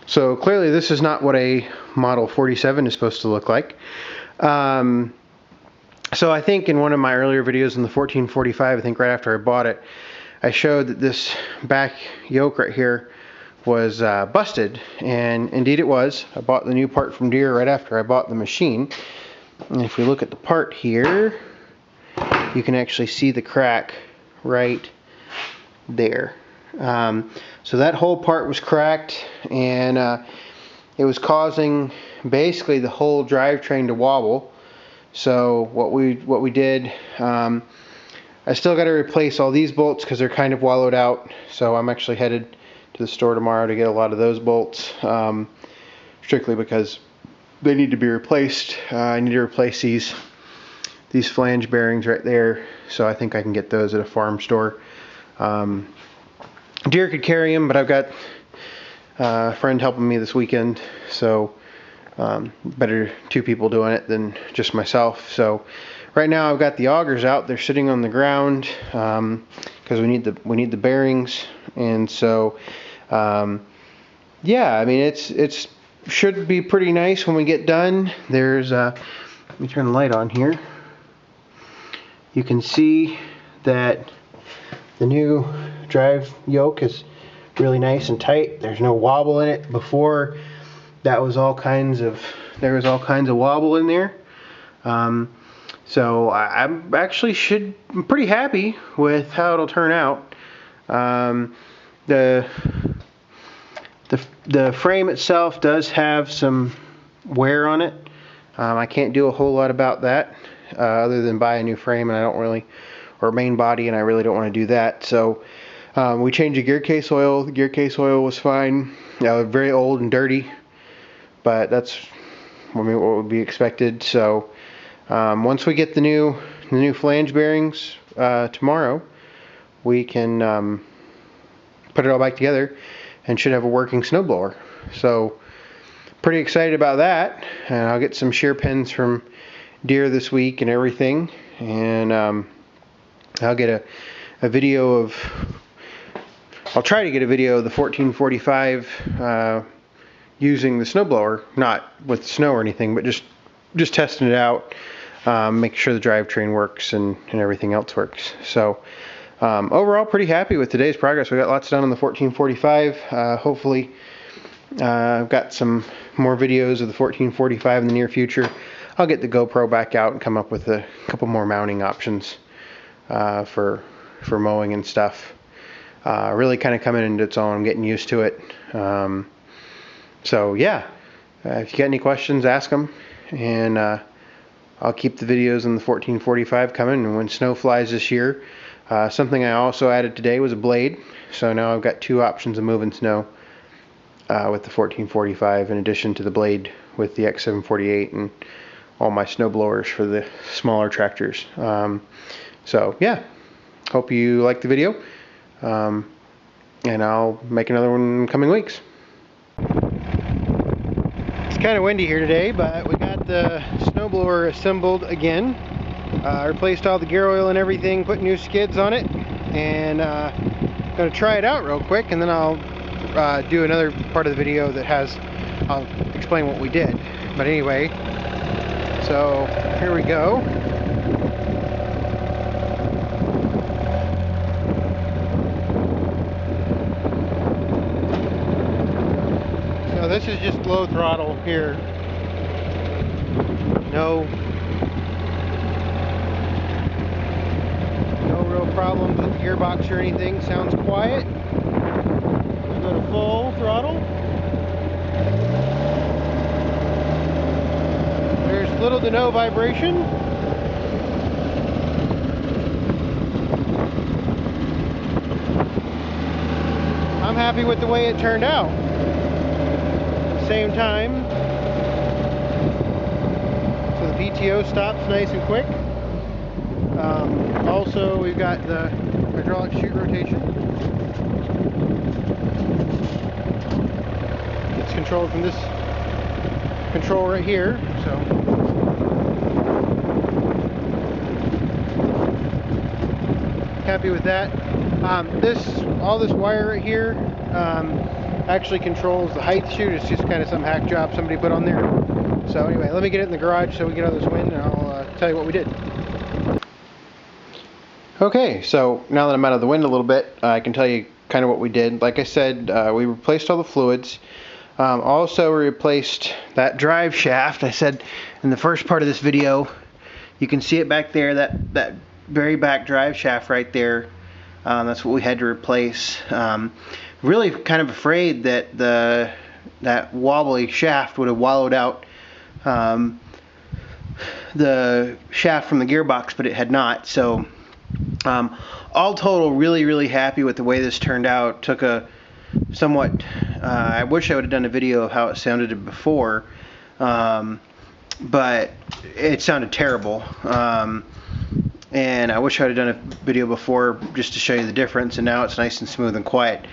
So clearly this is not what a Model 47 is supposed to look like. So I think in one of my earlier videos in the 1445, I think right after I bought it, I showed that this back yoke right here was busted, and indeed it was. I bought the new part from Deere right after I bought the machine. And if we look at the part here, you can actually see the crack right there. So that whole part was cracked, and it was causing basically the whole drivetrain to wobble. So what we did, I still got to replace all these bolts because they're kind of wallowed out. So I'm actually headed to the store tomorrow to get a lot of those bolts, strictly because they need to be replaced. I need to replace these flange bearings right there. So I think I can get those at a farm store. Deere could carry them, but I've got a friend helping me this weekend, so better two people doing it than just myself. So right now I've got the augers out. They're sitting on the ground because we need the bearings, and so yeah, I mean it's should be pretty nice when we get done. There's let me turn the light on here. You can see that the new drive yoke is really nice and tight. There's no wobble in it. Before, that was there was all kinds of wobble in there. So I'm pretty happy with how it'll turn out. The frame itself does have some wear on it. I can't do a whole lot about that other than buy a new frame, and I don't really, or main body, and I really don't want to do that. So we changed the gear case oil. The gear case oil was fine. Very old and dirty, but that's what would be expected. So once we get the new flange bearings tomorrow, we can put it all back together and should have a working snowblower. So pretty excited about that. And I'll get some shear pins from Deere this week and everything, and I'll get a video of, I'll try to get a video of the 1445 using the snowblower, not with snow or anything, but just testing it out, making sure the drivetrain works and everything else works. So overall, pretty happy with today's progress. We got lots done on the 1445. Hopefully, I've got some more videos of the 1445 in the near future. I'll get the GoPro back out and come up with a couple more mounting options for mowing and stuff. Really kind of coming into its own. I'm getting used to it. So yeah, if you got any questions, ask them, and I'll keep the videos on the 1445 coming. And when snow flies this year, something I also added today was a blade. So now I've got two options of moving snow with the 1445 in addition to the blade with the X748 and all my snow blowers for the smaller tractors. So yeah, hope you liked the video, and I'll make another one in the coming weeks. It's kind of windy here today, but we got the snowblower assembled again. Replaced all the gear oil and everything, put new skids on it, and gonna try it out real quick, and then I'll do another part of the video that I'll explain what we did. But anyway, so here we go. So this is just low throttle here. No real problems with the gearbox or anything. Sounds quiet. We'll go to full throttle. There's little to no vibration. I'm happy with the way it turned out. At the same time, so the PTO stops nice and quick. Also, we've got the hydraulic chute rotation. It's controlled from this control right here. So happy with that. All this wire right here actually controls the height chute. It's just kind of some hack job somebody put on there. So anyway, let me get it in the garage so we get all this wind, and I'll tell you what we did. Okay, so now that I'm out of the wind a little bit, I can tell you kind of what we did. Like I said, we replaced all the fluids. Also replaced that drive shaft. I said in the first part of this video, you can see it back there, that very back drive shaft right there. That's what we had to replace. Really kind of afraid that that wobbly shaft would have wallowed out the shaft from the gearbox, but it had not. So all total, really happy with the way this turned out. Took a somewhat I wish I would have done a video of how it sounded before, but it sounded terrible, and I wish I would have done a video before just to show you the difference, and now it's nice and smooth and quiet.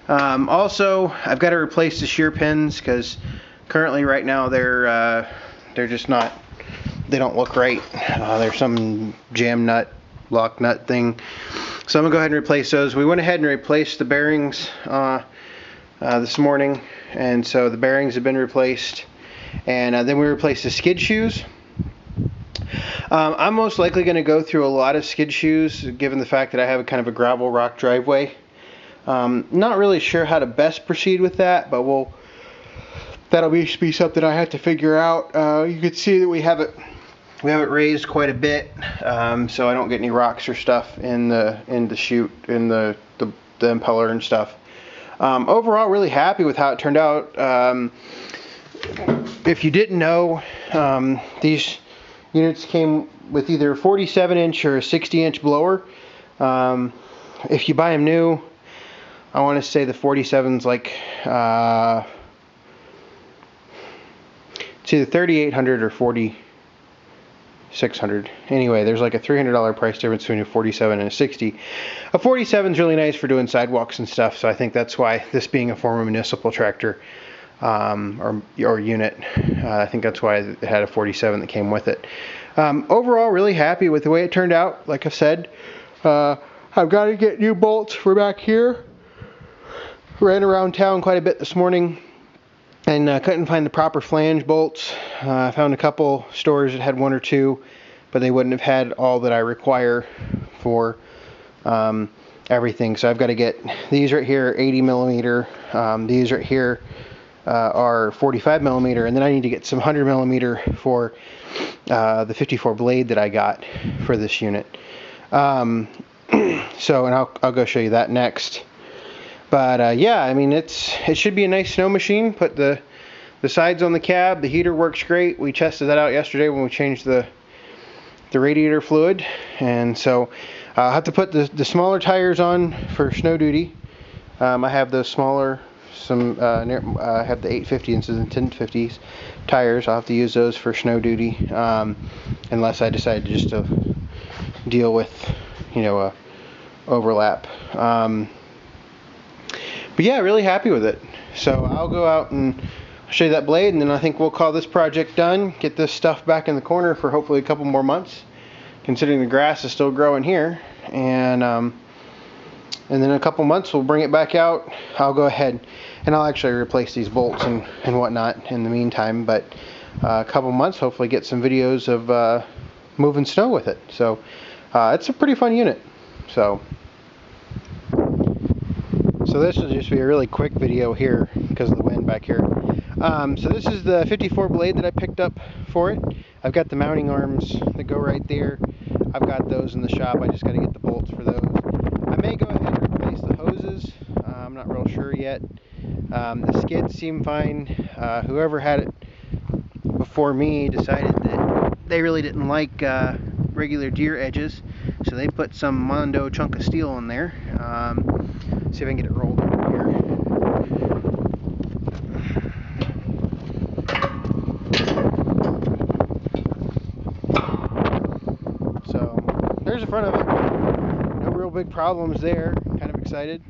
Also, I've got to replace the shear pins because currently right now they're just not, they don't look right. There's some jam nut, lock nut thing, so I'm gonna go ahead and replace those. We went ahead and replaced the bearings this morning, and so the bearings have been replaced, and then we replaced the skid shoes. I'm most likely going to go through a lot of skid shoes given the fact that I have a kind of a gravel rock driveway. Not really sure how to best proceed with that, but that'll be something I have to figure out. You can see that we have it raised quite a bit, so I don't get any rocks or stuff in the chute, in the impeller and stuff. Overall, really happy with how it turned out. If you didn't know, these units came with either a 47-inch or a 60-inch blower. If you buy them new, I want to say the 47's like it's either 3,800 or 4,600. Anyway, there's like a $300 price difference between a 47 and a 60. A 47 is really nice for doing sidewalks and stuff, so I think that's why, this being a former municipal tractor or unit, I think that's why it had a 47 that came with it. Overall, really happy with the way it turned out. Like I said, I've got to get new bolts for back here. Ran around town quite a bit this morning and couldn't find the proper flange bolts. I found a couple stores that had one or two, but they wouldn't have had all that I require for everything. So I've got to get these right here, 80 millimeter. These right here are 45 millimeter, and then I need to get some 100 millimeter for the 54 blade that I got for this unit. And I'll go show you that next. But yeah, I mean, it should be a nice snow machine. Put the sides on the cab. The heater works great. We tested that out yesterday when we changed the radiator fluid, and so I'll have to put the smaller tires on for snow duty. I have those smaller, I have the 850 inches and 1050s tires. I'll have to use those for snow duty, unless I decide just to deal with, overlap. But yeah, really happy with it. So I'll go out and show you that blade, and then I think we'll call this project done. Get this stuff back in the corner for hopefully a couple more months, considering the grass is still growing here. And then in a couple months we'll bring it back out. I'll go ahead and I'll actually replace these bolts and whatnot in the meantime. But a couple months, hopefully get some videos of moving snow with it. So it's a pretty fun unit. So this will just be a really quick video here because of the wind back here. So this is the 54 blade that I picked up for it. I've got the mounting arms that go right there. I've got those in the shop. I just got to get the bolts for those. I may go ahead and replace the hoses. I'm not real sure yet. The skids seem fine. Whoever had it before me decided that they really didn't like regular Deere edges, so they put some Mondo chunk of steel in there. See if I can get it rolled over here. So there's the front of it. No real big problems there. Kind of excited.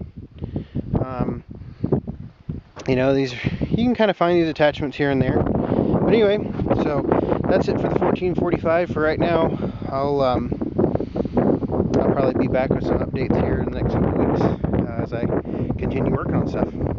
These, you can kind of find these attachments here and there. But anyway, so that's it for the 1445 for right now. I'll probably be back with some updates here in the next couple weeks as I continue working on stuff.